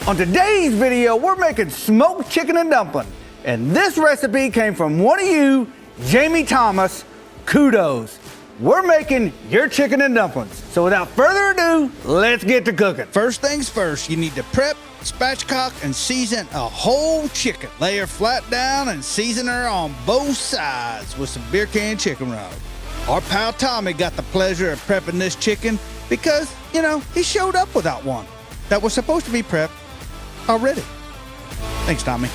On today's video, we're making smoked chicken and dumpling. And this recipe came from one of you, Jamie Thomas. Kudos. We're making your chicken and dumplings. So without further ado, let's get to cooking. First things first, you need to prep, spatchcock, and season a whole chicken. Lay her flat down and season her on both sides with some beer can chicken rub. Our pal Tommy got the pleasure of prepping this chicken because, he showed up without one that was supposed to be prepped already. Thanks, Tommy.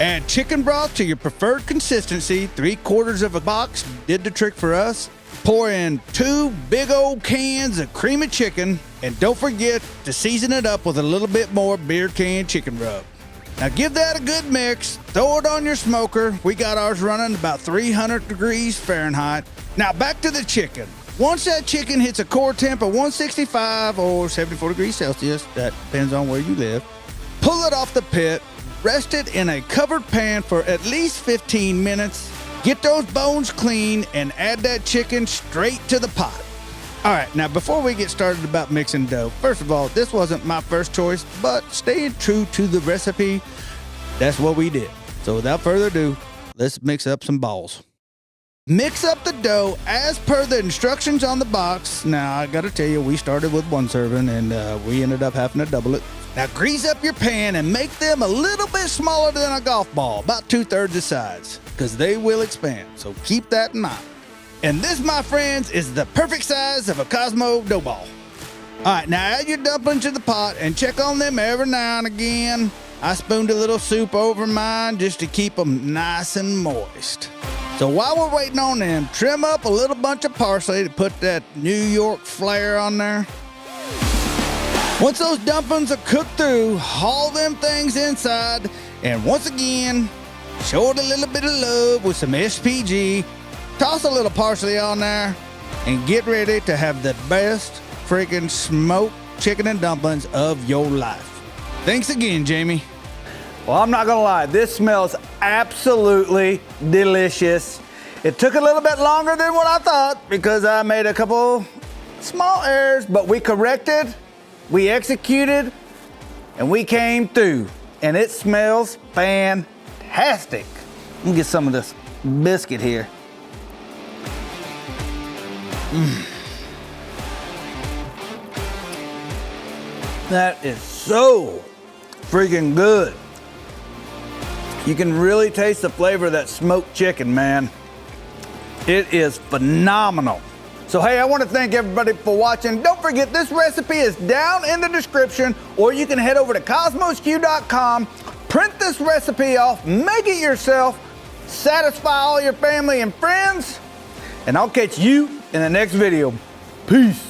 Add chicken broth to your preferred consistency. 3/4 of a box did the trick for us. Pour in 2 big old cans of creamy chicken, and don't forget to season it up with a little bit more beer can chicken rub. Now give that a good mix, throw it on your smoker. We got ours running about 300 degrees Fahrenheit. Now back to the chicken. Once that chicken hits a core temp of 165 or 74 degrees Celsius, that depends on where you live, pull it off the pit, rest it in a covered pan for at least 15 minutes. Get those bones clean and add that chicken straight to the pot. All right, now before we get started about mixing dough, first of all, this wasn't my first choice, but staying true to the recipe, that's what we did. So without further ado, let's mix up some balls. Mix up the dough as per the instructions on the box. Now, I gotta tell you, we started with 1 serving and we ended up having to double it. Now grease up your pan and make them a little bit smaller than a golf ball, about 2/3 the size, because they will expand, so keep that in mind. And this, my friends, is the perfect size of a Kosmo dough ball. All right, now add your dumplings to the pot and check on them every now and again. I spooned a little soup over mine just to keep them nice and moist. So while we're waiting on them, trim up a little bunch of parsley to put that New York flair on there. Once those dumplings are cooked through, haul them things inside, and once again, show it a little bit of love with some SPG. Toss a little parsley on there, and get ready to have the best freaking smoked chicken and dumplings of your life. Thanks again, Jamie. Well, I'm not gonna lie, this smells absolutely delicious. It took a little bit longer than what I thought because I made a couple small errors, but we corrected, we executed, and we came through. And it smells fantastic. Let me get some of this biscuit here. That is so freaking good. You can really taste the flavor of that smoked chicken, man. It is phenomenal. So hey, I want to thank everybody for watching. Don't forget, this recipe is down in the description, or you can head over to KosmosQ.com, print this recipe off, make it yourself, satisfy all your family and friends, and I'll catch you in the next video. Peace.